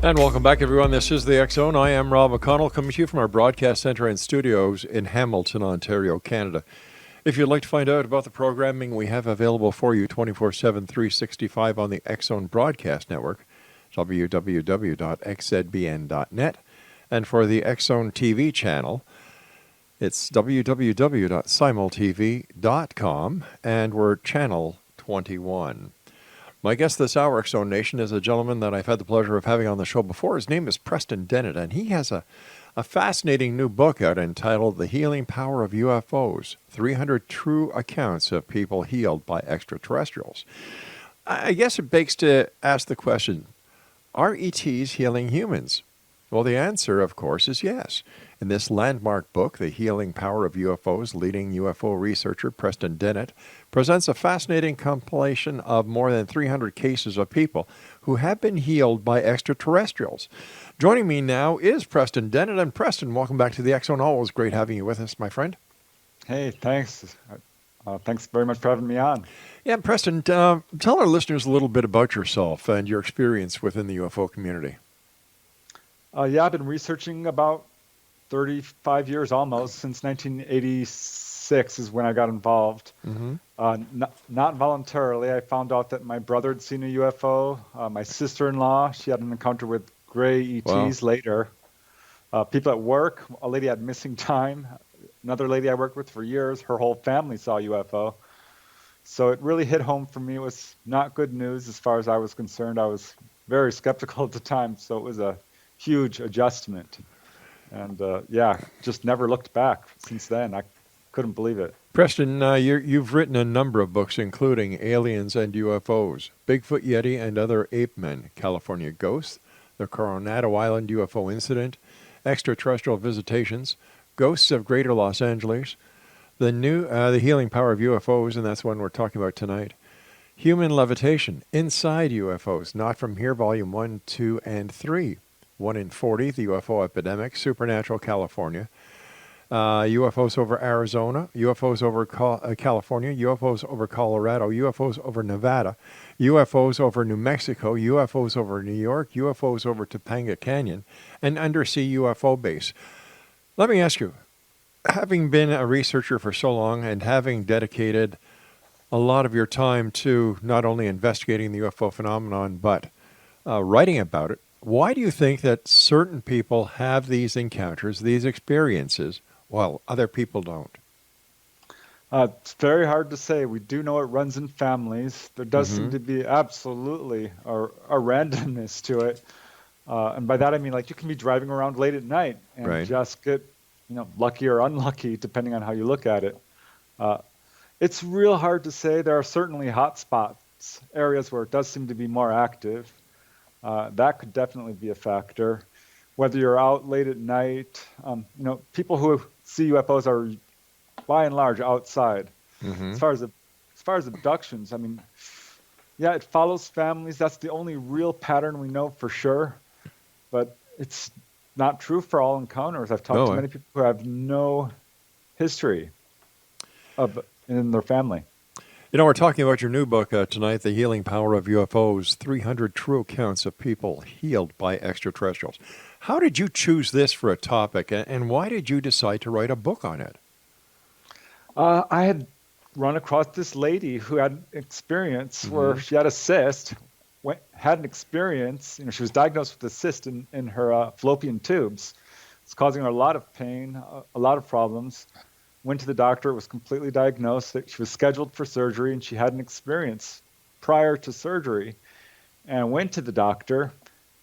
And welcome back, everyone. This is the X Zone. I am Rob McConnell, coming to you from our broadcast center and studios in Hamilton, Ontario, Canada. If you'd like to find out about the programming we have available for you 24/7, 365 on the X Zone Broadcast Network, www.xzbn.net. And for the X Zone TV channel, it's www.simultv.com, and we're channel 21. My guest this hour, X Zone Nation, is a gentleman that I've had the pleasure of having on the show before. His name is Preston Dennett, and he has a fascinating new book out entitled The Healing Power of UFOs, 300 True Accounts of People Healed by Extraterrestrials. I guess it begs to ask the question, are ETs healing humans? Well, the answer, of course, is yes. In this landmark book, The Healing Power of UFOs, leading UFO researcher Preston Dennett presents a fascinating compilation of more than 300 cases of people who have been healed by extraterrestrials. Joining me now is Preston Dennett. And Preston, welcome back to the X Zone. Always great having you with us, my friend. Hey, thanks. Thanks very much for having me on. Yeah, Preston, tell our listeners a little bit about yourself and your experience within the UFO community. I've been researching about 35 years almost, since 1986 is when I got involved. Not voluntarily. I found out that my brother had seen a UFO. My sister-in-law, she had an encounter with gray ETs later. People at work, a lady had missing time. Another lady I worked with for years, her whole family saw a UFO. So it really hit home for me. It was not good news as far as I was concerned. I was very skeptical at the time, so it was a huge adjustment. And just never looked back since then. I couldn't believe it. Preston, you've written a number of books, including Aliens and UFOs, Bigfoot, Yeti, and Other Ape Men, California Ghosts, The Coronado Island UFO Incident, Extraterrestrial Visitations, Ghosts of Greater Los Angeles, The Healing Power of UFOs, and that's one we're talking about tonight, Human Levitation, Inside UFOs, Not From Here, Volume 1, 2, and 3, 1 in 40, The UFO Epidemic, Supernatural California, UFOs over Arizona, UFOs over California, UFOs over Colorado, UFOs over Nevada, UFOs over New Mexico, UFOs over New York, UFOs over Topanga Canyon, and Undersea UFO Base. Let me ask you, having been a researcher for so long and having dedicated a lot of your time to not only investigating the UFO phenomenon, but writing about it, why do you think that certain people have these encounters, these experiences, while other people don't? It's very hard to say. We do know it runs in families. There does seem to be absolutely a randomness to it. And by that I mean, like, you can be driving around late at night and just get, lucky or unlucky, depending on how you look at it. It's real hard to say. There are certainly hot spots, areas where it does seem to be more active. That could definitely be a factor. Whether you're out late at night, people who see UFOs are by and large outside. As far as abductions, I mean, it follows families. That's the only real pattern we know for sure. But it's not true for all encounters. I've talked to many people who have no history in their family. We're talking about your new book tonight, The Healing Power of UFOs, 300 True Accounts of People Healed by Extraterrestrials. How did you choose this for a topic, and why did you decide to write a book on it? I had run across this lady who had an experience where she had a cyst, had an experience, she was diagnosed with a cyst in her fallopian tubes. It's causing her a lot of pain, a lot of problems. Went to the doctor, it was completely diagnosed. She was scheduled for surgery, and she had an experience prior to surgery, and went to the doctor,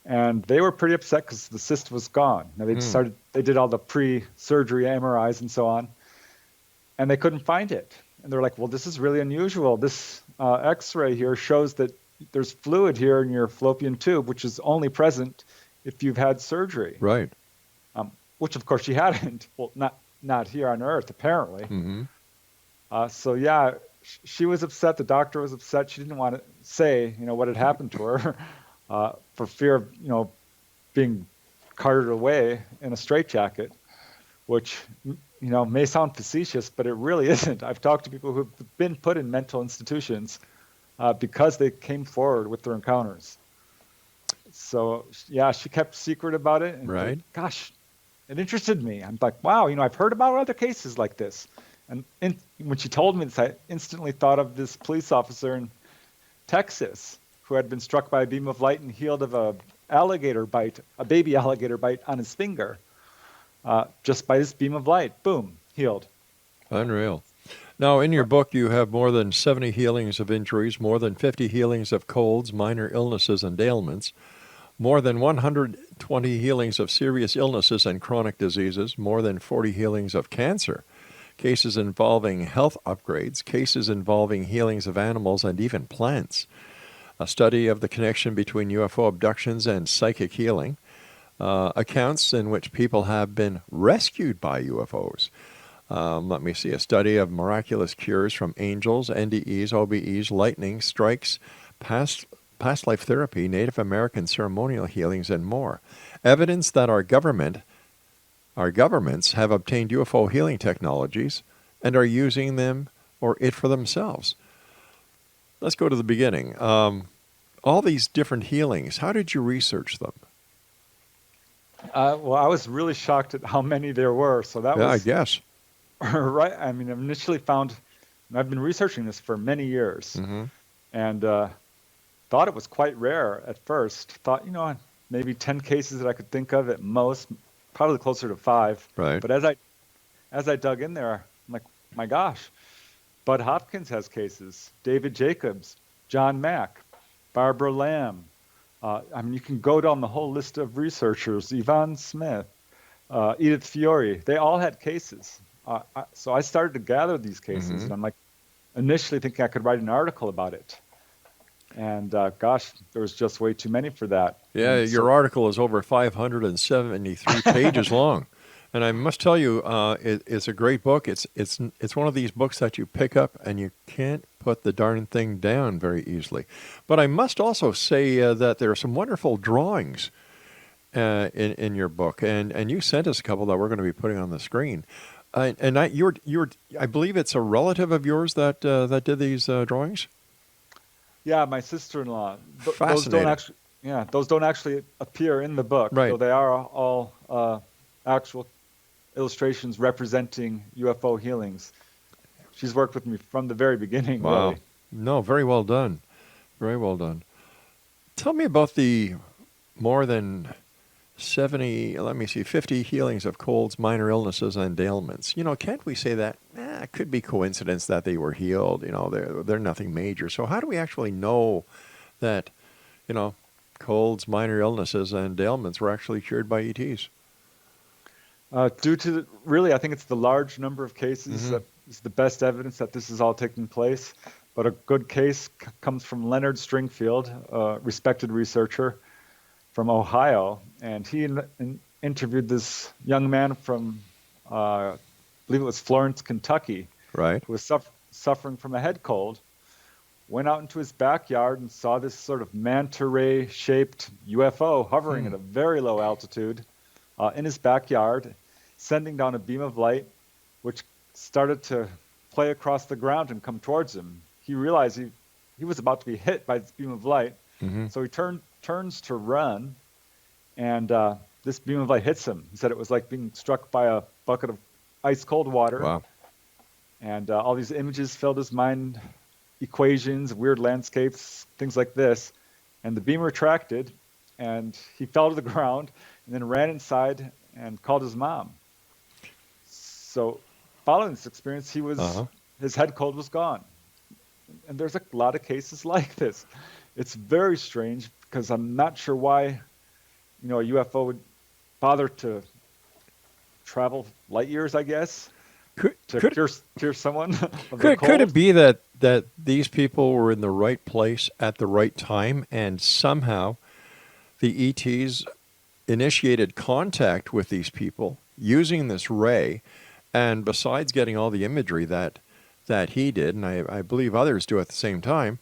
and they were pretty upset because the cyst was gone. Now they did all the pre-surgery MRIs and so on, and they couldn't find it. And they're like, well, this is really unusual. This X-ray here shows that there's fluid here in your fallopian tube, which is only present if you've had surgery. Right. Which, of course, she hadn't. Well, not here on Earth, apparently. She was upset. The doctor was upset. She didn't want to say, what had happened to her for fear of, being carted away in a straitjacket, which, may sound facetious, but it really isn't. I've talked to people who've been put in mental institutions because they came forward with their encounters. So yeah, she kept secret about it, and Right. gosh, it interested me. I'm like, wow, I've heard about other cases like this. And when she told me this, I instantly thought of this police officer in Texas who had been struck by a beam of light and healed of a baby alligator bite on his finger, just by this beam of light. Boom, healed. Unreal. Now, in your book, you have more than 70 healings of injuries, more than 50 healings of colds, minor illnesses, and ailments, more than 120 healings of serious illnesses and chronic diseases, more than 40 healings of cancer, cases involving health upgrades, cases involving healings of animals and even plants, a study of the connection between UFO abductions and psychic healing, accounts in which people have been rescued by UFOs. Let me see, a study of miraculous cures from angels, NDEs, OBEs, lightning strikes, past life therapy, Native American ceremonial healings, and more. Evidence that our governments have obtained UFO healing technologies and are using them or it for themselves. Let's go to the beginning. All these different healings, how did you research them? Well, I was really shocked at how many there were. So that Yeah, I was guess. right. I mean, I initially found, and I've been researching this for many years, Mm-hmm. and thought it was quite rare at first. Thought, maybe 10 cases that I could think of at most, probably closer to 5. Right. But as I dug in there, I'm like, my gosh, Bud Hopkins has cases, David Jacobs, John Mack, Barbara Lamb. I mean, you can go down the whole list of researchers, Yvonne Smith, Edith Fiore. They all had cases. So I started to gather these cases, Mm-hmm. and I'm like, initially thinking I could write an article about it. And gosh, there was just way too many for that. Yeah, And your article is over 573 pages long. And I must tell you, it's a great book. It's one of these books that you pick up and you can't put the darn thing down very easily. But I must also say that there are some wonderful drawings in your book, and you sent us a couple that we're going to be putting on the screen. I believe it's a relative of yours that did these drawings. yeah, my sister-in-law. Fascinating. Those don't actually appear in the book, Right. though they are all actual illustrations representing UFO healings. She's worked with me from the very beginning, Wow. really. No, very well done. Very well done. Tell me about the more than 50 healings of colds, minor illnesses, and ailments. Can't we say that? It could be coincidence that they were healed. They're nothing major. So how do we actually know that, colds, minor illnesses, and ailments were actually cured by ETs? Due to, really, I think it's the large number of cases Mm-hmm. that is the best evidence that this is all taking place. But a good case comes from Leonard Stringfield, a respected researcher from Ohio, and he interviewed this young man from, I believe it was Florence, Kentucky, Right. who was suffering from a head cold, went out into his backyard and saw this sort of manta ray-shaped UFO hovering at a very low altitude in his backyard, sending down a beam of light, which started to play across the ground and come towards him. He realized he was about to be hit by this beam of light, Mm-hmm. so he turns to run, and this beam of light hits him. He said it was like being struck by a bucket of ice-cold water. Wow. And all these images filled his mind, equations, weird landscapes, things like this. And the beam retracted, and he fell to the ground, and then ran inside and called his mom. So following this experience, his head cold was gone. And there's a lot of cases like this. It's very strange because I'm not sure why, a UFO would bother to travel light years, I guess, to cure someone of their cold. Could it be that these people were in the right place at the right time, and somehow the ETs initiated contact with these people using this ray, and besides getting all the imagery that he did, and I believe others do at the same time,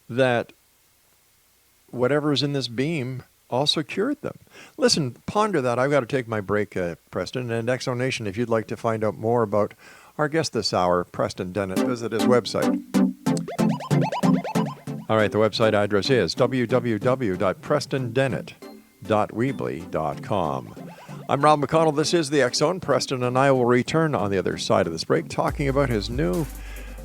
that whatever's in this beam also cured them. Listen, ponder that. I've got to take my break, Preston. And Exonation, if you'd like to find out more about our guest this hour, Preston Dennett, visit his website. All right, the website address is www.prestondennett.weebly.com. I'm Rob McConnell. This is the X Zone. Preston and I will return on the other side of this break talking about his new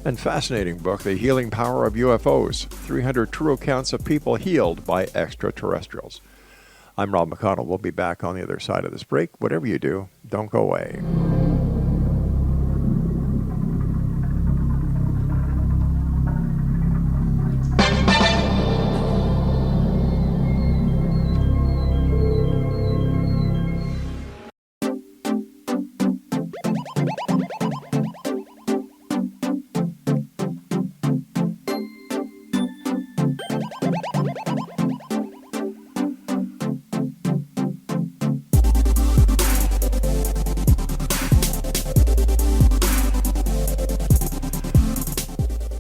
and fascinating book, The Healing Power of UFOs, 300 True Accounts of People Healed by Extraterrestrials. I'm Rob McConnell. We'll be back on the other side of this break. Whatever you do, don't go away.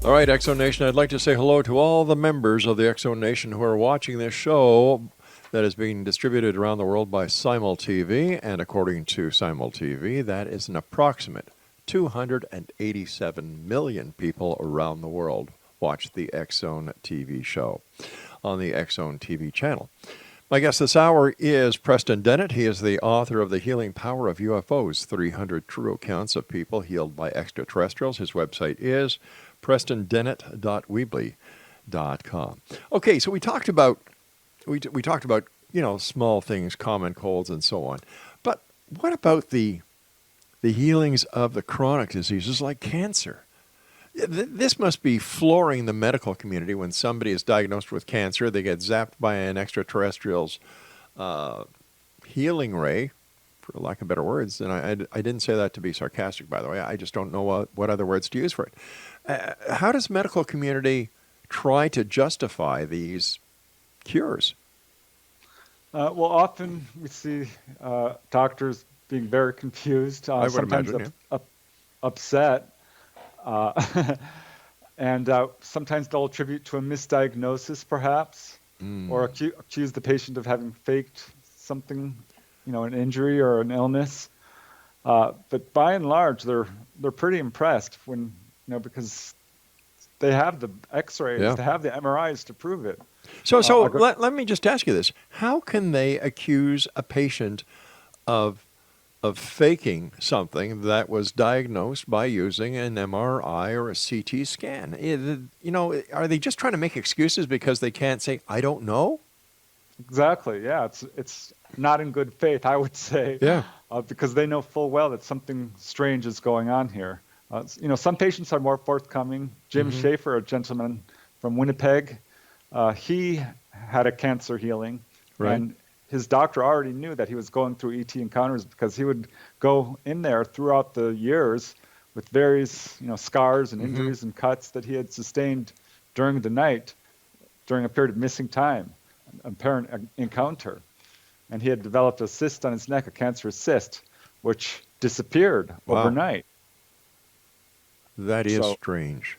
All right, X Zone Nation, I'd like to say hello to all the members of the X Zone Nation who are watching this show that is being distributed around the world by Simul TV. And according to Simul TV, that is an approximate 287 million people around the world watch the X Zone TV show on the X Zone TV channel. My guest this hour is Preston Dennett. He is the author of The Healing Power of UFOs, 300 True Accounts of People Healed by Extraterrestrials. His website is PRESTONDENNETT.weebly.com. Okay, so we talked about small things, common colds and so on. But what about the healings of the chronic diseases like cancer? This must be flooring the medical community when somebody is diagnosed with cancer, they get zapped by an extraterrestrial's healing ray, for lack of better words. And I didn't say that to be sarcastic, by the way. I just don't know what other words to use for it. How does medical community try to justify these cures? Well, often we see doctors being very confused, I would sometimes imagine, upset, and sometimes they'll attribute to a misdiagnosis, perhaps, or accuse the patient of having faked something, an injury or an illness. But by and large, they're pretty impressed when, because they have the X-rays, they have the MRIs to prove it. So let me just ask you this: how can they accuse a patient of faking something that was diagnosed by using an MRI or a CT scan? Are they just trying to make excuses because they can't say, I don't know? Exactly, yeah. It's not in good faith, I would say, because they know full well that something strange is going on here. Some patients are more forthcoming. Jim Schaefer, a gentleman from Winnipeg, he had a cancer healing, and his doctor already knew that he was going through ET encounters because he would go in there throughout the years with various, scars and injuries and cuts that he had sustained during the night, during a period of missing time, an apparent encounter. And he had developed a cyst on his neck, a cancerous cyst, which disappeared overnight. That is strange.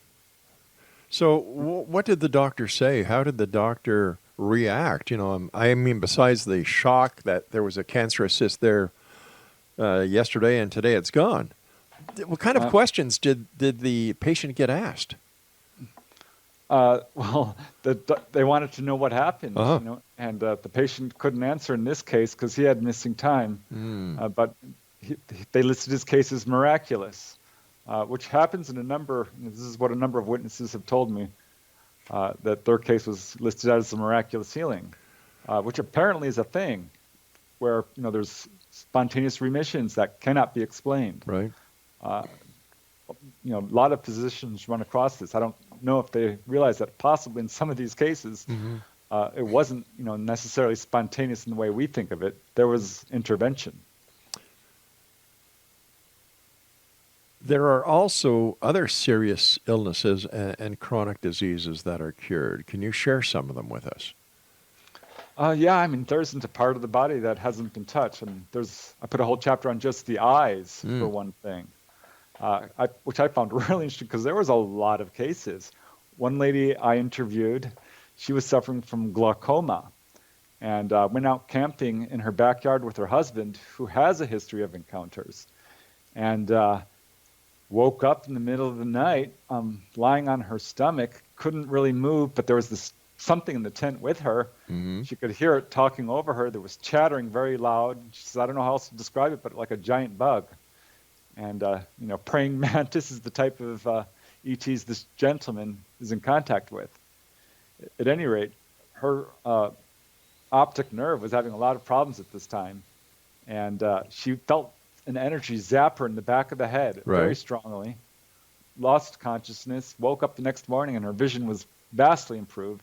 So what did the doctor say? How did the doctor react? Besides the shock that there was a cancerous cyst there yesterday and today it's gone, what kind of questions did the patient get asked? Well, they wanted to know what happened, and the patient couldn't answer in this case because he had missing time. But they listed his case as miraculous, which happens in a number. This is what a number of witnesses have told me, that their case was listed as a miraculous healing, which apparently is a thing, where there's spontaneous remissions that cannot be explained. Right. A lot of physicians run across this. I don't know if they realize that possibly in some of these cases, it wasn't, necessarily spontaneous in the way we think of it. There was intervention. There are also other serious illnesses and chronic diseases that are cured. Can you share some of them with us? There isn't a part of the body that hasn't been touched. I put a whole chapter on just the eyes, for one thing, which I found really interesting because there was a lot of cases. One lady I interviewed, she was suffering from glaucoma and went out camping in her backyard with her husband, who has a history of encounters, and woke up in the middle of the night lying on her stomach, couldn't really move, but there was this something in the tent with her. Mm-hmm. She could hear it talking over her. There was chattering very loud. She says, I don't know how else to describe it, but like a giant bug. And, praying mantis is the type of ETs this gentleman is in contact with. At any rate, her optic nerve was having a lot of problems at this time. And she felt an energy zap her in the back of the head very strongly, lost consciousness, woke up the next morning, and her vision was vastly improved,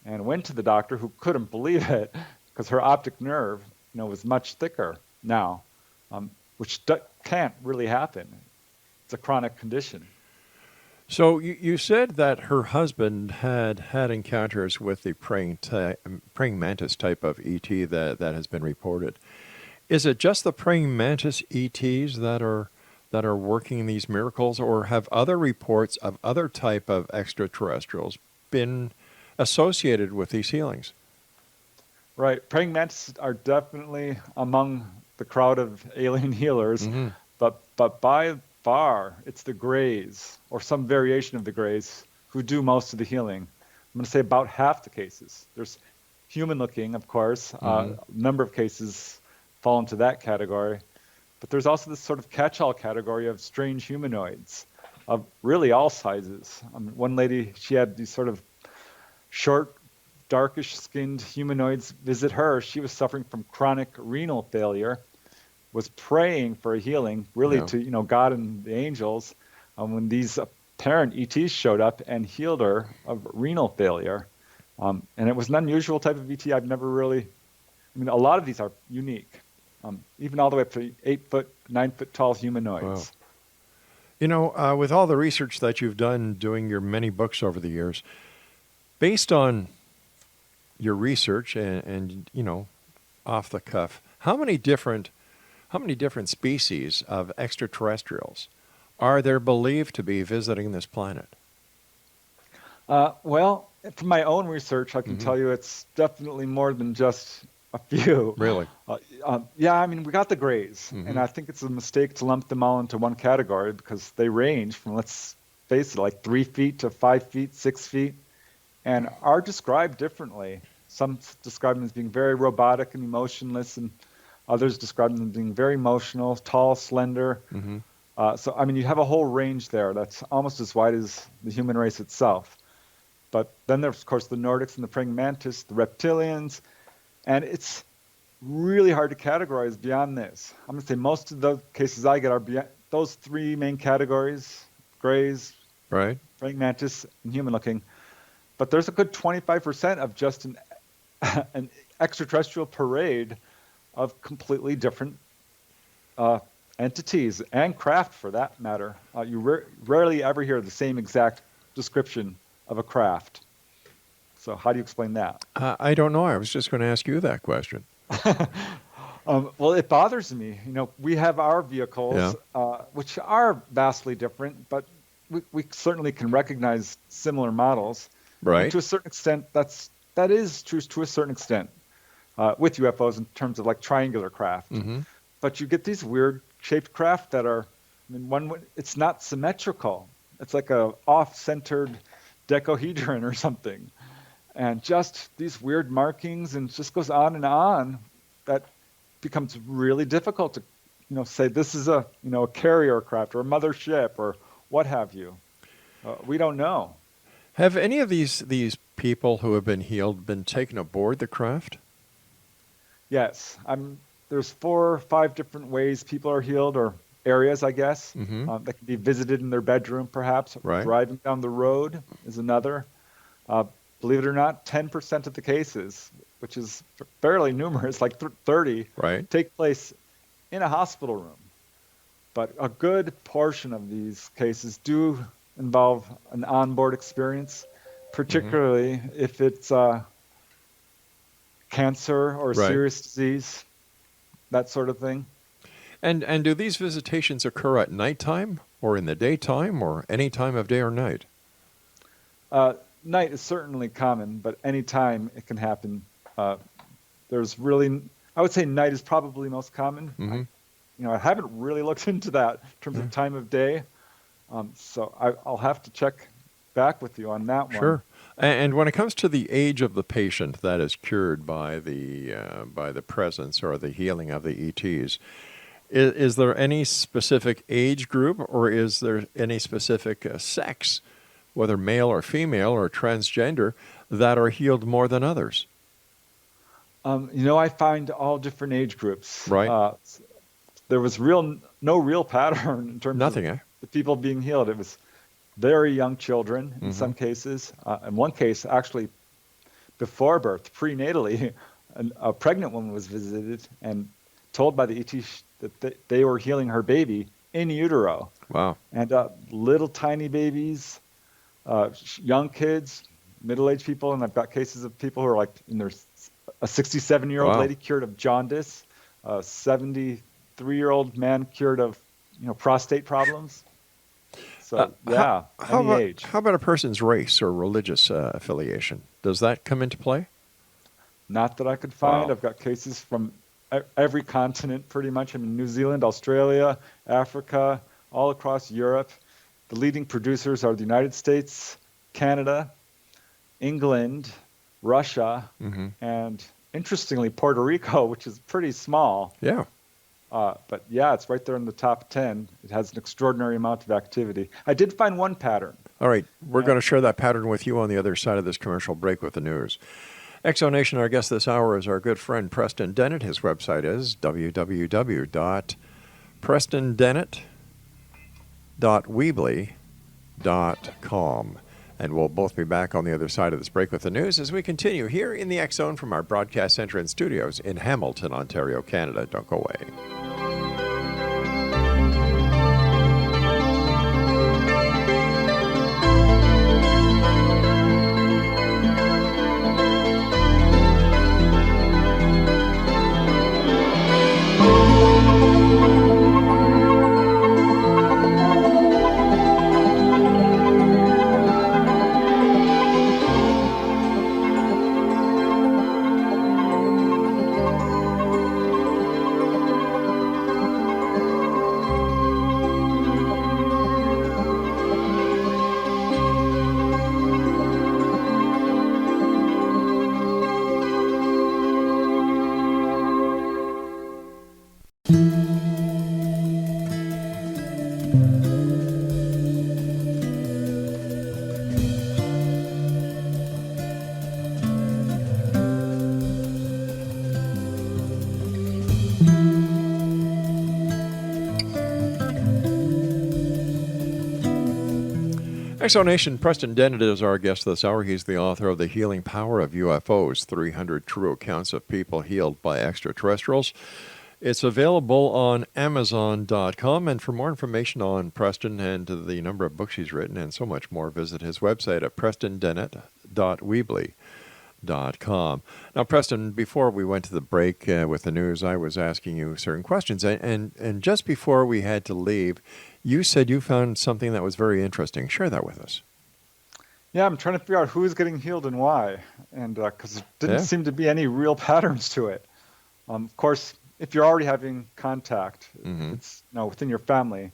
and went to the doctor, who couldn't believe it because her optic nerve was much thicker now, which can't really happen. It's a chronic condition. So you said that her husband had encounters with the praying mantis type of ET that has been reported. Is it just the praying mantis ETs that are working these miracles, or have other reports of other type of extraterrestrials been associated with these healings? Right. Praying mantis are definitely among the crowd of alien healers, but by far it's the Greys, or some variation of the Greys, who do most of the healing. I'm going to say about half the cases. There's human-looking, of course. A number of cases fall into that category. But there's also this sort of catch-all category of strange humanoids of really all sizes. One lady, she had these sort of short, darkish-skinned humanoids visit her. She was suffering from chronic renal failure, was praying for a healing, really to God and the angels, when these apparent ETs showed up and healed her of renal failure. And it was an unusual type of ET. I've never really, a lot of these are unique. Even all the way up to 8 foot, 9 foot tall humanoids. Wow. With all the research that you've done doing your many books over the years, based on your research and off the cuff, how many different species of extraterrestrials are there believed to be visiting this planet? Well, from my own research, I can tell you it's definitely more than just a few. Really? We got the Greys, and I think it's a mistake to lump them all into one category because they range from, let's face it, like 3 feet to 5 feet, 6 feet, and are described differently. Some describe them as being very robotic and emotionless, and others describe them as being very emotional, tall, slender. So you have a whole range there that's almost as wide as the human race itself. But then there's, of course, the Nordics and the praying mantis, the reptilians, and it's really hard to categorize beyond this. I'm going to say most of the cases I get are beyond those three main categories: Greys, praying mantis, and human-looking. But there's a good 25% of just an extraterrestrial parade of completely different entities and craft, for that matter. You rarely ever hear the same exact description of a craft. So how do you explain that? I don't know. I was just going to ask you that question. Well, it bothers me. We have our vehicles, which are vastly different, but we certainly can recognize similar models. Right. And to a certain extent, that is true to a certain extent with UFOs in terms of like triangular craft. But you get these weird shaped craft that are, it's not symmetrical. It's like a off-centered decahedron or something. And just these weird markings, and it just goes on, that becomes really difficult to, say this is a carrier craft or a mothership or what have you. We don't know. Have any of these people who have been healed been taken aboard the craft? Yes. There's 4 or 5 different ways people are healed, or areas, I guess, that can be visited in their bedroom, perhaps. Right. Driving down the road is another. Believe it or not, 10% of the cases, which is fairly numerous, like 30, take place in a hospital room. But a good portion of these cases do involve an onboard experience, particularly if it's cancer or a serious disease, that sort of thing. And do these visitations occur at nighttime or in the daytime or any time of day or night? Night is certainly common, but any time it can happen. There's really, I would say night is probably most common. I haven't really looked into that in terms of time of day. So I'll have to check back with you on that one. Sure. And when it comes to the age of the patient that is cured by the presence or the healing of the ETs, is there any specific age group, or is there any specific sex, whether male or female or transgender, that are healed more than others? I find all different age groups. Right. There was no real pattern in terms Nothing, of eh? the people being healed. It was very young children in Mm-hmm. some cases. In one case, actually, before birth, prenatally, a pregnant woman was visited and told by the ET that they were healing her baby in utero. Wow. And little tiny babies, young kids, middle-aged people, and I've got cases of people who are like in their a 67-year-old Wow. lady cured of jaundice, a 73-year-old man cured of prostate problems. So any age. How about a person's race or religious affiliation? Does that come into play? Not that I could find. Wow. I've got cases from every continent pretty much. I mean, New Zealand, Australia, Africa, all across Europe. The leading producers are the United States, Canada, England, Russia, Mm-hmm. and interestingly, Puerto Rico, which is pretty small. Yeah. But yeah, it's right there in the top 10. It has an extraordinary amount of activity. I did find one pattern. All right. We're going to share that pattern with you on the other side of this commercial break with the news. Exonation, our guest this hour is our good friend Preston Dennett. His website is www.prestondennett.weebly.com. And we'll both be back on the other side of this break with the news as we continue here in the X Zone from our broadcast center and studios in Hamilton, Ontario, Canada. Don't go away. Exonation, Preston Dennett is our guest this hour. He's the author of The Healing Power of UFOs, 300 True Accounts of People Healed by Extraterrestrials. It's available on Amazon.com. And for more information on Preston and the number of books he's written and so much more, visit his website at prestondennett.weebly.com. Now, Preston, before we went to the break with the news, I was asking you certain questions. And just before we had to leave, you said you found something that was very interesting. Share that with us. Yeah, I'm trying to figure out who's getting healed and why, and because there didn't seem to be any real patterns to it. Of course, if you're already having contact, it's within your family,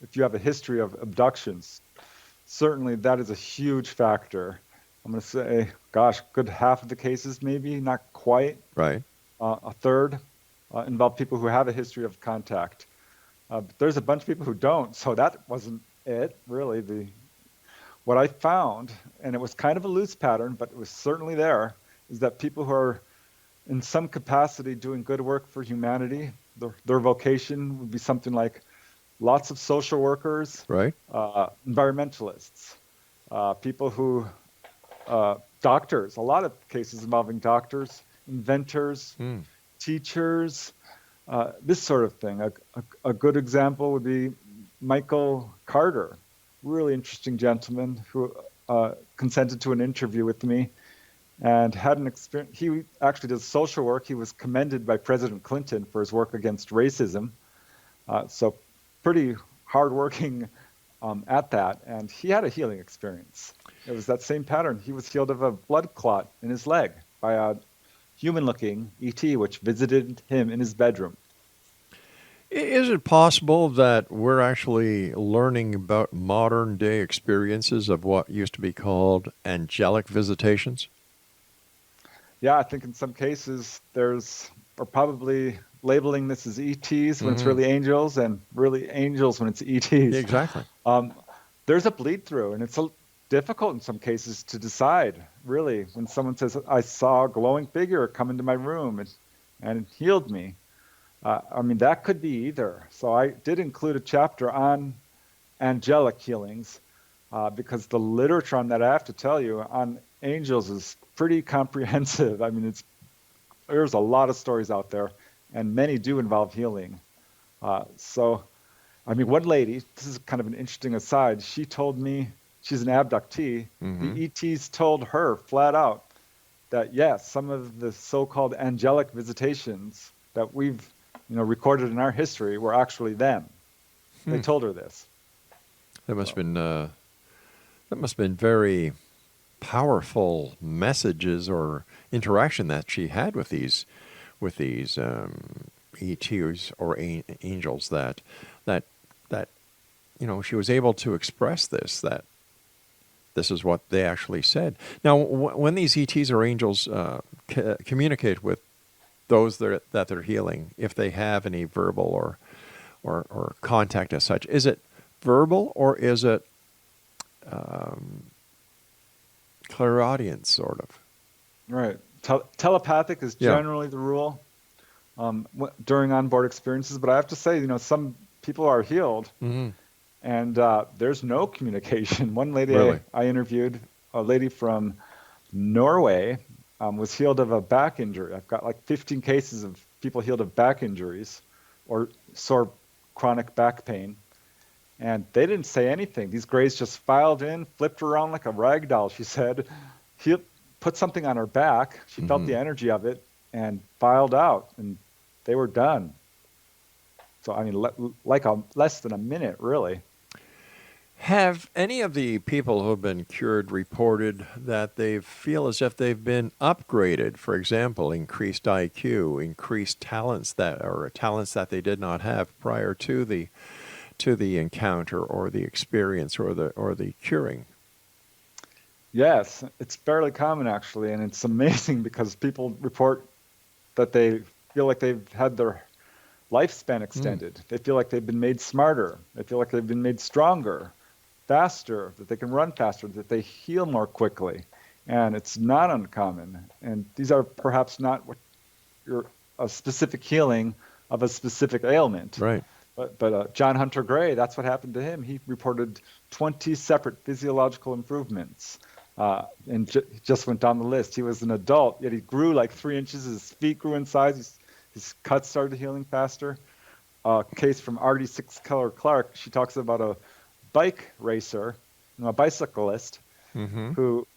if you have a history of abductions, certainly that is a huge factor. I'm going to say, gosh, good half of the cases, maybe not quite. Right. A third involve people who have a history of contact. But there's a bunch of people who don't, so that wasn't it, really. What I found, and it was kind of a loose pattern, but it was certainly there, is that people who are in some capacity doing good work for humanity, their vocation would be something like lots of social workers, right? Environmentalists, people who, doctors, a lot of cases involving doctors, inventors, teachers, this sort of thing. A good example would be Michael Carter, really interesting gentleman who consented to an interview with me and had an experience. He actually does social work. He was commended by President Clinton for his work against racism. So pretty hardworking at that. And he had a healing experience. It was that same pattern. He was healed of a blood clot in his leg by a human-looking ET, which visited him in his bedroom. Is it possible that we're actually learning about modern day experiences of what used to be called angelic visitations? Yeah, I think in some cases we're probably labeling this as ETs when it's Hmm. really angels, and really angels when it's Yeah, ETs. exactly. Um, there's a bleed through, and it's difficult in some cases to decide, really, when someone says, I saw a glowing figure come into my room and it healed me. I mean, that could be either. So I did include a chapter on angelic healings because the literature on that, I have to tell you, on angels is pretty comprehensive. I mean, there's a lot of stories out there, and many do involve healing. So, I mean, one lady, this is kind of an interesting aside, she told me, she's an abductee, the Hmm. ETs told her flat out that yes, some of the so-called angelic visitations that we've recorded in our history were actually them. They Hmm. told her this. That must So, have been that must have been very powerful messages or interaction that she had with these ETs or angels that that she was able to express that this is what they actually said. Now, when these ETs or angels communicate with those that they're healing, if they have any verbal or contact as such, is it verbal or is it clairaudience sort of? right. Telepathic is Yeah. generally the rule during onboard experiences, but I have to say, some people are healed Hmm. and there's no communication. One lady Really? I interviewed, a lady from Norway, was healed of a back injury. I've got like 15 cases of people healed of back injuries or sore chronic back pain, and they didn't say anything. These grays just filed in, flipped around like a rag doll, she said. He put something on her back. She felt Hmm. the energy of it and filed out, and they were done. So, I mean, less than a minute, really. Have any of the people who have been cured reported that they feel as if they've been upgraded? For example, increased IQ, increased talents that they did not have prior to the encounter or the experience or the curing. Yes, it's fairly common actually, and it's amazing because people report that they feel like they've had their lifespan Mm. extended. They feel like they've been made smarter. They feel like they've been made stronger, faster, that they can run faster, that they heal more quickly. And it's not uncommon. And these are perhaps not a specific healing of a specific ailment. Right. But John Hunter Gray, that's what happened to him. He reported 20 separate physiological improvements. And just went down the list. He was an adult, yet he grew like 3 inches. His feet grew in size. His cuts started healing faster. A case from Artie Six Color Clark. She talks about a bike racer, a bicyclist, Hmm. who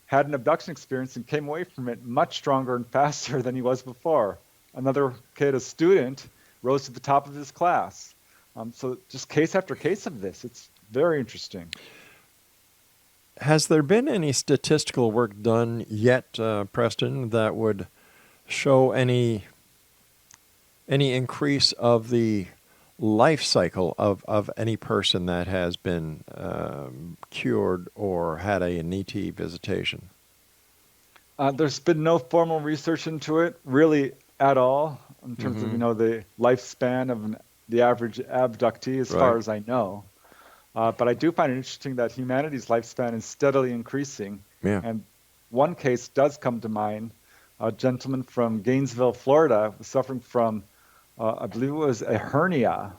had an abduction experience and came away from it much stronger and faster than he was before. Another kid, a student, rose to the top of his class. So just case after case of this. It's very interesting. Has there been any statistical work done yet, Preston, that would show any increase of the life cycle of any person that has been cured or had an ET visitation? There's been no formal research into it really at all in terms of Hmm. the lifespan of the average abductee, as far Right. as I know. But I do find it interesting that humanity's lifespan is steadily increasing. Yeah. And one case does come to mind. A gentleman from Gainesville, Florida, was suffering from, I believe it was a hernia,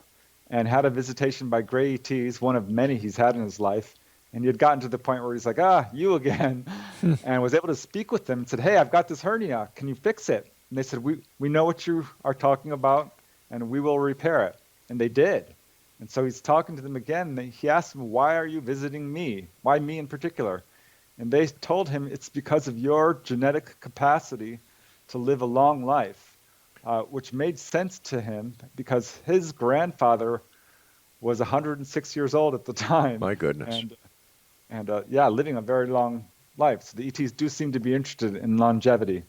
and had a visitation by gray ETs, one of many he's had in his life. And he had gotten to the point where he's like, you again, and was able to speak with them and said, hey, I've got this hernia. Can you fix it? And they said, we know what you are talking about, and we will repair it. And they did. And so he's talking to them again. And he asked them, why are you visiting me? Why me in particular? And they told him it's because of your genetic capacity to live a long life, which made sense to him because his grandfather was 106 years old at the time, My goodness. and yeah, living a very long life. So the ETs do seem to be interested in longevity.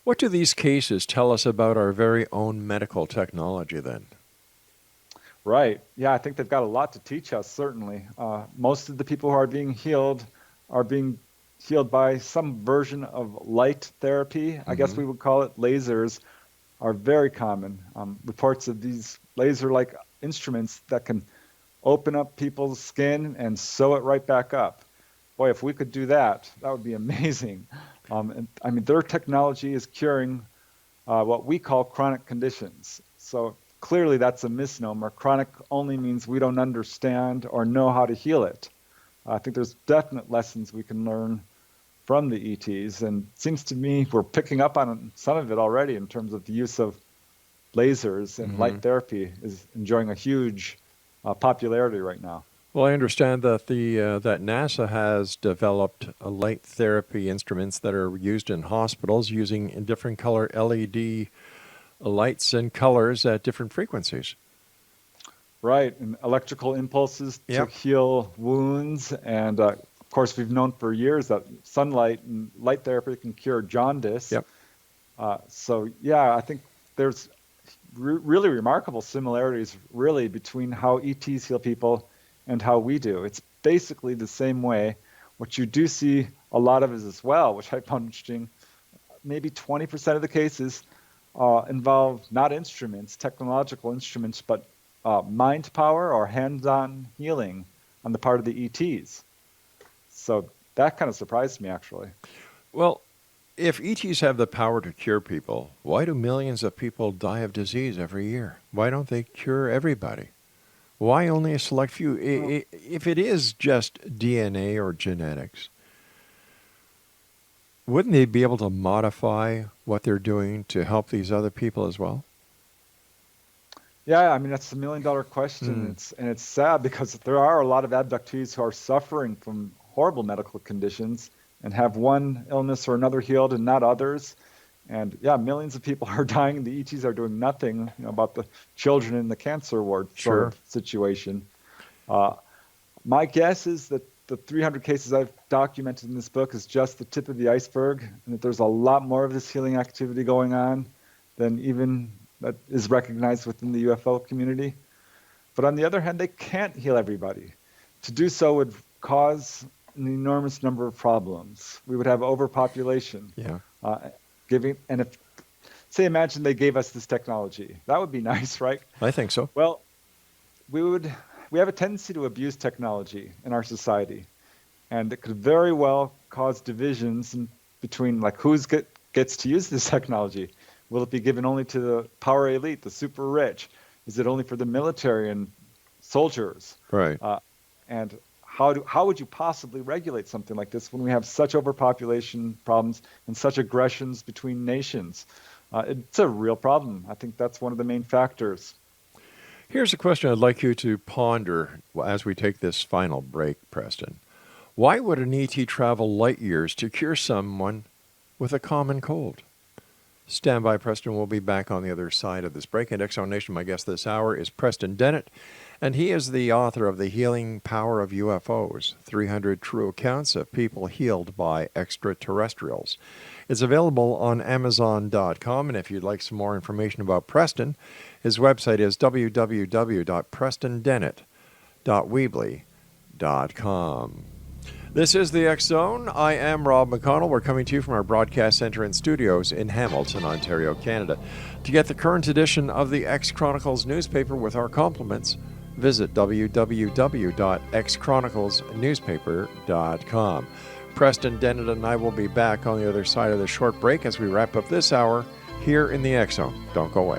What do these cases tell us about our very own medical technology then? Right. Yeah, I think they've got a lot to teach us, certainly. Most of the people who are being healed by some version of light therapy. I guess Mm-hmm. we would call it lasers, are very common. Reports of these laser-like instruments that can open up people's skin and sew it right back up. Boy, if we could do that, that would be amazing. And I mean, their technology is curing what we call chronic conditions. So clearly that's a misnomer. Chronic only means we don't understand or know how to heal it. I think there's definite lessons we can learn from the ETs, and it seems to me we're picking up on some of it already in terms of the use of lasers, and light therapy is enjoying a huge popularity right now. Well, I understand that that NASA has developed light therapy instruments that are used in hospitals using different color LED lights and colors at different frequencies. Right, and electrical impulses to Yep. heal wounds, and of course we've known for years that sunlight and light therapy can cure jaundice. Yep. So yeah, I think there's really remarkable similarities really between how ETs heal people and how we do. It's basically the same way. What you do see a lot of is as well, which I found interesting, maybe 20% of the cases involve not instruments, technological instruments, but mind power or hands-on healing on the part of the ETs. So that kind of surprised me, actually. Well, if ETs have the power to cure people, why do millions of people die of disease every year? Why don't they cure everybody? Why only a select few? If it is just DNA or genetics, wouldn't they be able to modify what they're doing to help these other people as well? Yeah, I mean, that's the million-dollar question. It's sad because there are a lot of abductees who are suffering from horrible medical conditions and have one illness or another healed and not others. And yeah, millions of people are dying. The ETs are doing nothing, about the children in the cancer ward sort of situation. My guess is that the 300 cases I've documented in this book is just the tip of the iceberg, and that there's a lot more of this healing activity going on than even that is recognized within the UFO community. But on the other hand, they can't heal everybody. To do so would cause an enormous number of problems. We would have overpopulation. Yeah. And if, say, imagine they gave us this technology, that would be nice, right? I think so. Well, we have a tendency to abuse technology in our society, and it could very well cause divisions between like gets to use this technology. Will it be given only to the power elite, the super rich? Is it only for the military and soldiers? Right. And how would you possibly regulate something like this when we have such overpopulation problems and such aggressions between nations? It's a real problem. I think that's one of the main factors. Here's a question I'd like you to ponder as we take this final break, Preston. Why would an ET travel light years to cure someone with a common cold? Stand by, Preston. We'll be back on the other side of this break. And X Zone Nation, my guest this hour is Preston Dennett, and he is the author of The Healing Power of UFOs, 300 True Accounts of People Healed by Extraterrestrials. It's available on Amazon.com, and if you'd like some more information about Preston, his website is www.prestondennett.weebly.com. This is the X Zone. I am Rob McConnell. We're coming to you from our broadcast center and studios in Hamilton, Ontario, Canada. To get the current edition of the X Chronicles newspaper with our compliments, visit www.xchroniclesnewspaper.com. Preston Dennett and I will be back on the other side of the short break as we wrap up this hour here in the X Zone. Don't go away.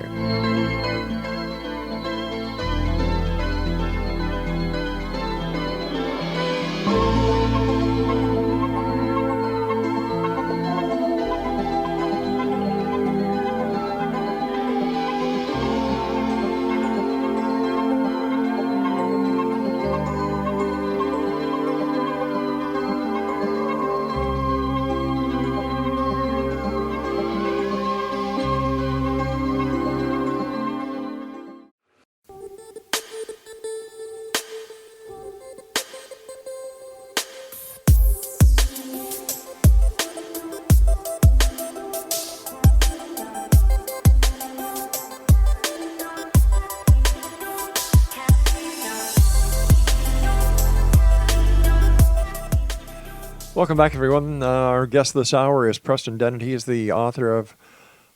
Welcome back, everyone. Our guest this hour is Preston Dennett. He is the author of,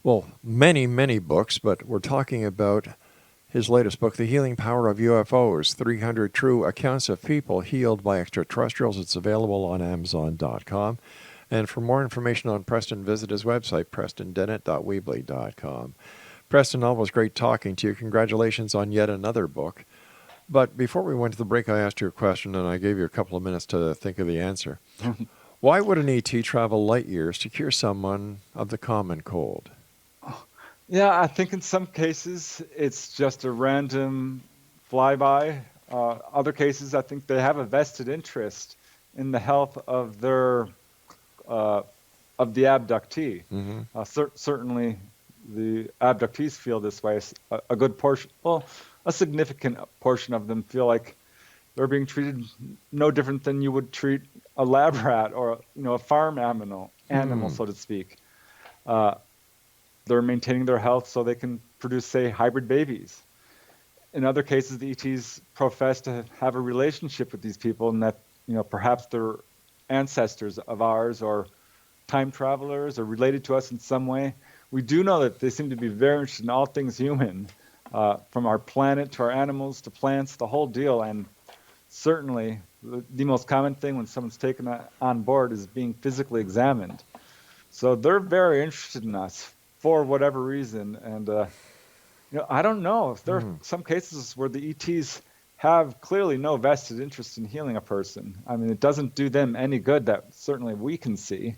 well, many, many books, but we're talking about his latest book, The Healing Power of UFOs, 300 True Accounts of People Healed by Extraterrestrials. It's available on Amazon.com. And for more information on Preston, visit his website, prestondennett.weebly.com. Preston, always great talking to you. Congratulations on yet another book. But before we went to the break, I asked you a question, and I gave you a couple of minutes to think of the answer. Why would an ET travel light years to cure someone of the common cold? Yeah, I think in some cases it's just a random flyby. Other cases, I think they have a vested interest in the health of their of the abductee. Certainly, the abductees feel this way. A good portion, well, a significant portion of them feel like they're being treated no different than you would treat a lab rat or a farm animal, so to speak. They're maintaining their health so they can produce, say, hybrid babies. In other cases, the ETs profess to have a relationship with these people, and that perhaps they're ancestors of ours or time travelers or related to us in some way. We do know that they seem to be very interested in all things human, from our planet to our animals to plants, the whole deal. And certainly, the most common thing when someone's taken on board is being physically examined. So they're very interested in us for whatever reason. And I don't know if there are some cases where the ETs have clearly no vested interest in healing a person. I mean, it doesn't do them any good that certainly we can see.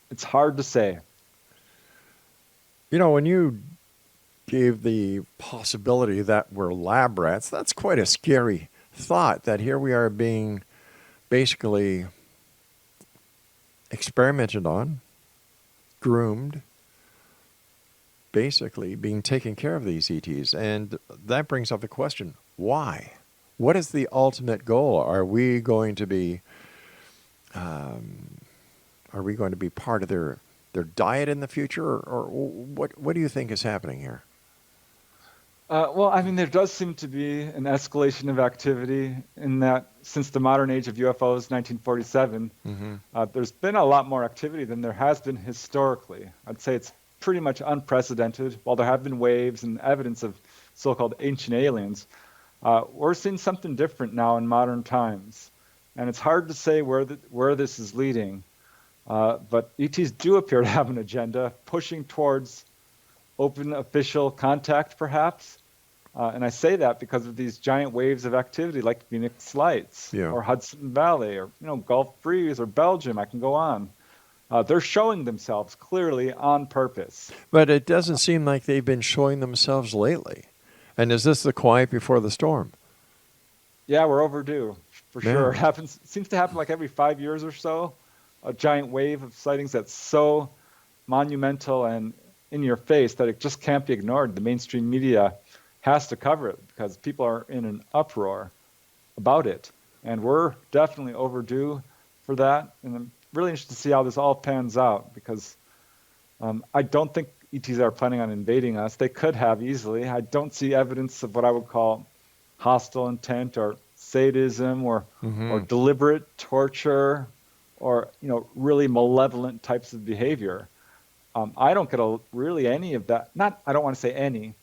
It's hard to say. When you gave the possibility that we're lab rats, that's quite a scary thought, that here we are being basically experimented on, groomed, basically being taken care of, these ETs. And that brings up the question, why? What is the ultimate goal? Are we going to be part of their diet in the future, or what do you think is happening here? Well, I mean, there does seem to be an escalation of activity in that since the modern age of UFOs, 1947, there's been a lot more activity than there has been historically. I'd say it's pretty much unprecedented. While there have been waves and evidence of so-called ancient aliens, we're seeing something different now in modern times. And it's hard to say where this is leading. But ETs do appear to have an agenda pushing towards open official contact, perhaps. And I say that because of these giant waves of activity like Phoenix Lights or Hudson Valley or Gulf Breeze or Belgium. I can go on. They're showing themselves clearly on purpose. But it doesn't seem like they've been showing themselves lately. And is this the quiet before the storm? Yeah, we're overdue, for sure. It seems to happen like every 5 years or so. A giant wave of sightings that's so monumental and in your face that it just can't be ignored. The mainstream media has to cover it because people are in an uproar about it. And we're definitely overdue for that. And I'm really interested to see how this all pans out because I don't think ETs are planning on invading us. They could have easily. I don't see evidence of what I would call hostile intent or sadism or deliberate torture or really malevolent types of behavior. I don't get really any of that. I don't want to say any,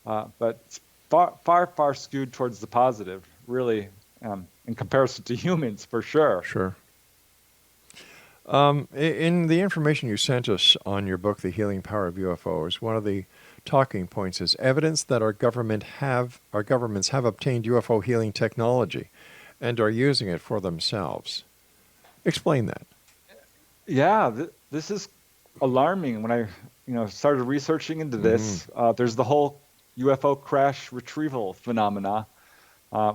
but it's far skewed towards the positive, really, in comparison to humans, for sure. Sure. In the information you sent us on your book, The Healing Power of UFOs, one of the talking points is evidence that our governments have obtained UFO healing technology and are using it for themselves. Explain that. Yeah, this is alarming. When I started researching into this, there's the whole UFO crash retrieval phenomena,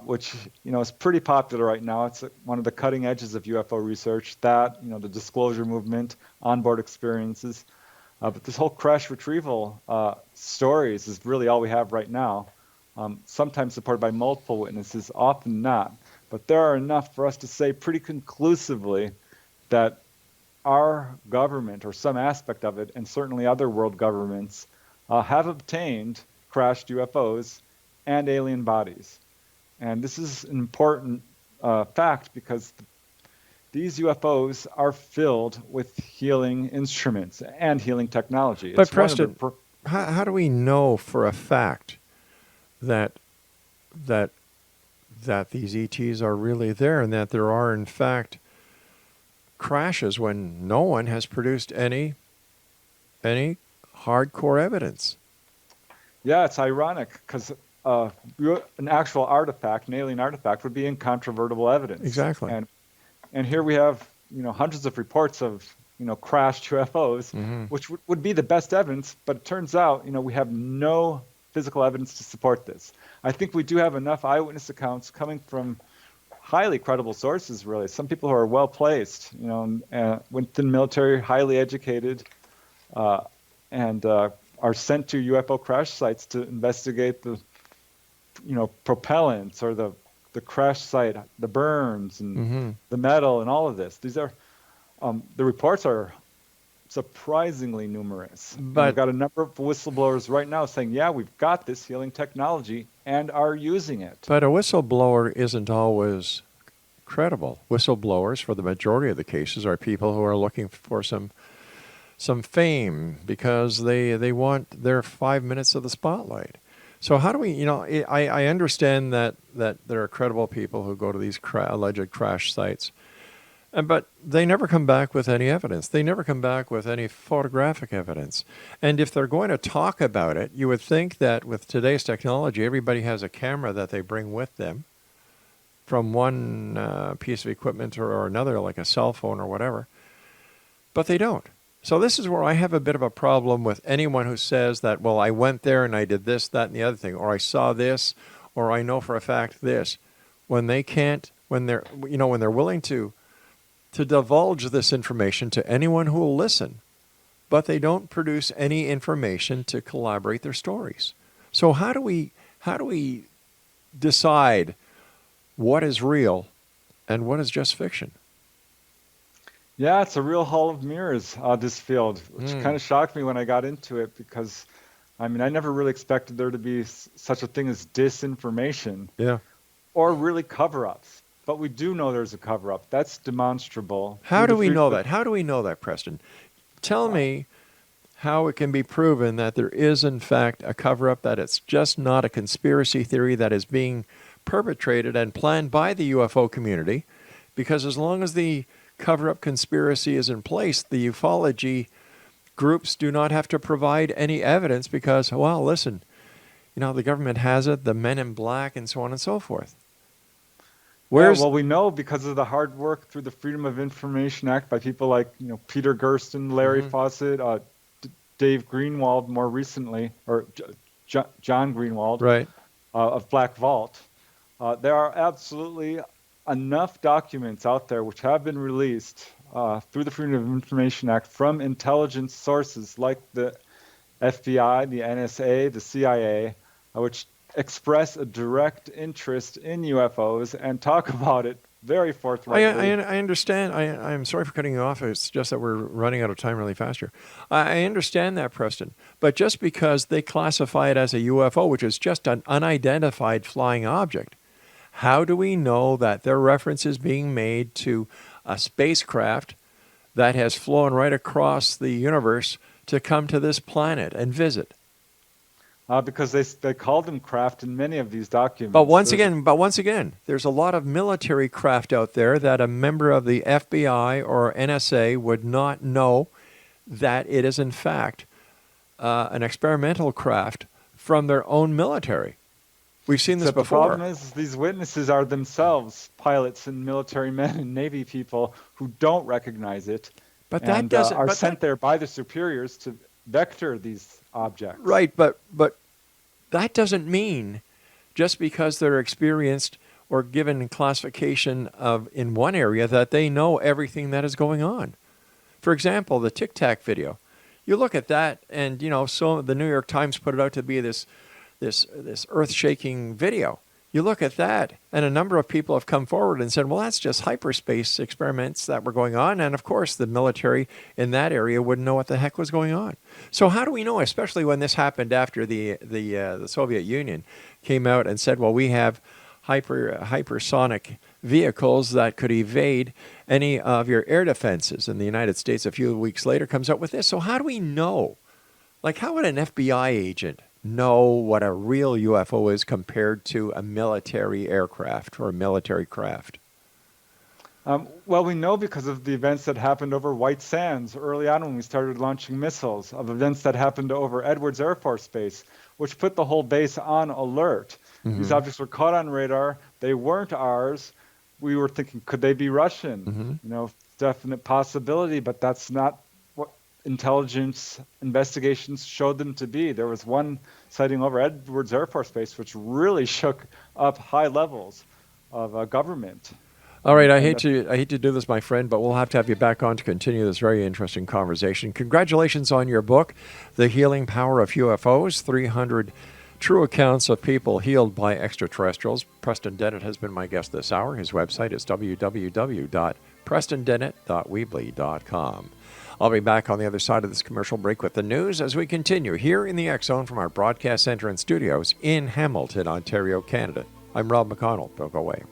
which is pretty popular right now. It's one of the cutting edges of UFO research. That the disclosure movement, onboard experiences, but this whole crash retrieval stories is really all we have right now. Sometimes supported by multiple witnesses, often not. But there are enough for us to say pretty conclusively that our government, or some aspect of it, and certainly other world governments, have obtained crashed UFOs and alien bodies. And this is an important fact because these UFOs are filled with healing instruments and healing technology. But It's one of the Preston, how do we know for a fact that that that these ETs are really there and that there are in fact crashes when no one has produced any hardcore evidence? Yeah, it's ironic because an actual artifact, an alien artifact, would be incontrovertible evidence. Exactly. And here we have, hundreds of reports of, crashed UFOs, which would be the best evidence. But it turns out, we have no physical evidence to support this. I think we do have enough eyewitness accounts coming from highly credible sources, really. Some people who are well placed, within the military, highly educated, and are sent to UFO crash sites to investigate the, propellants or the crash site, the burns and the metal and all of this. These are, the reports are surprisingly numerous. But we've got a number of whistleblowers right now saying, yeah, we've got this healing technology and are using it. But a whistleblower isn't always credible. Whistleblowers, for the majority of the cases, are people who are looking for some fame because they want their 5 minutes of the spotlight. So how do we, I understand that there are credible people who go to these alleged crash sites, but they never come back with any evidence. They never come back with any photographic evidence. And if they're going to talk about it, you would think that with today's technology, everybody has a camera that they bring with them from one piece of equipment or another, like a cell phone or whatever. But they don't. So this is where I have a bit of a problem with anyone who says that, well, I went there and I did this, that, and the other thing, or I saw this, or I know for a fact this, when they can't, when they're willing to divulge this information to anyone who will listen, but they don't produce any information to corroborate their stories. So how do we decide what is real and what is just fiction? Yeah, it's a real hall of mirrors, this field, which kind of shocked me when I got into it because, I never really expected there to be such a thing as disinformation. Yeah. Or really cover-ups. But we do know there's a cover-up. That's demonstrable. How do we know that? How do we know that, Preston? Tell me how it can be proven that there is, in fact, a cover-up, that it's just not a conspiracy theory that is being perpetrated and planned by the UFO community, because as long as the cover-up conspiracy is in place, the ufology groups do not have to provide any evidence because, well, listen, the government has it, the men in black, and so on and so forth. Well, we know because of the hard work through the Freedom of Information Act by people like, Peter Gersten, Larry Fawcett, Dave Greenwald more recently, or John Greenwald, right, of Black Vault. There are absolutely enough documents out there which have been released through the Freedom of Information Act from intelligence sources like the FBI, the NSA, the CIA, which express a direct interest in UFOs and talk about it very forthrightly. I understand. I'm sorry for cutting you off. It's just that we're running out of time really fast here. I understand that, Preston. But just because they classify it as a UFO, which is just an unidentified flying object, how do we know that their reference is being made to a spacecraft that has flown right across the universe to come to this planet and visit? Because they call them craft in many of these documents. But once again, there's a lot of military craft out there that a member of the FBI or NSA would not know that it is in fact an experimental craft from their own military. We've seen this before. The problem is these witnesses are themselves pilots and military men and Navy people who don't recognize it, but that doesn't are sent there by the superiors to vector these objects. Right, but that doesn't mean just because they're experienced or given classification of in one area that they know everything that is going on. For example, the Tic Tac video. You look at that, and so the New York Times put it out to be this earth-shaking video. You look at that, and a number of people have come forward and said, well, that's just hyperspace experiments that were going on. And, of course, the military in that area wouldn't know what the heck was going on. So how do we know, especially when this happened after the Soviet Union came out and said, well, we have hypersonic vehicles that could evade any of your air defenses. And the United States, a few weeks later, comes up with this. So how do we know? Like, how would an FBI agent know what a real UFO is compared to a military aircraft or a military craft? Well, we know because of the events that happened over White Sands early on when we started launching missiles, of events that happened over Edwards Air Force Base, which put the whole base on alert. These objects were caught on radar. They weren't ours. We were thinking, could they be Russian? Definite possibility, but that's not what intelligence investigations showed them to be. There was one sighting over Edwards Air Force Base which really shook up high levels of government. All right, I hate to do this, my friend, but we'll have to have you back on to continue this very interesting conversation. Congratulations on your book, The Healing Power of UFOs, 300 True Accounts of People Healed by Extraterrestrials. Preston Dennett has been my guest this hour. His website is www.prestondennett.weebly.com. I'll be back on the other side of this commercial break with the news as we continue here in the X Zone from our broadcast center and studios in Hamilton, Ontario, Canada. I'm Rob McConnell. Don't go away.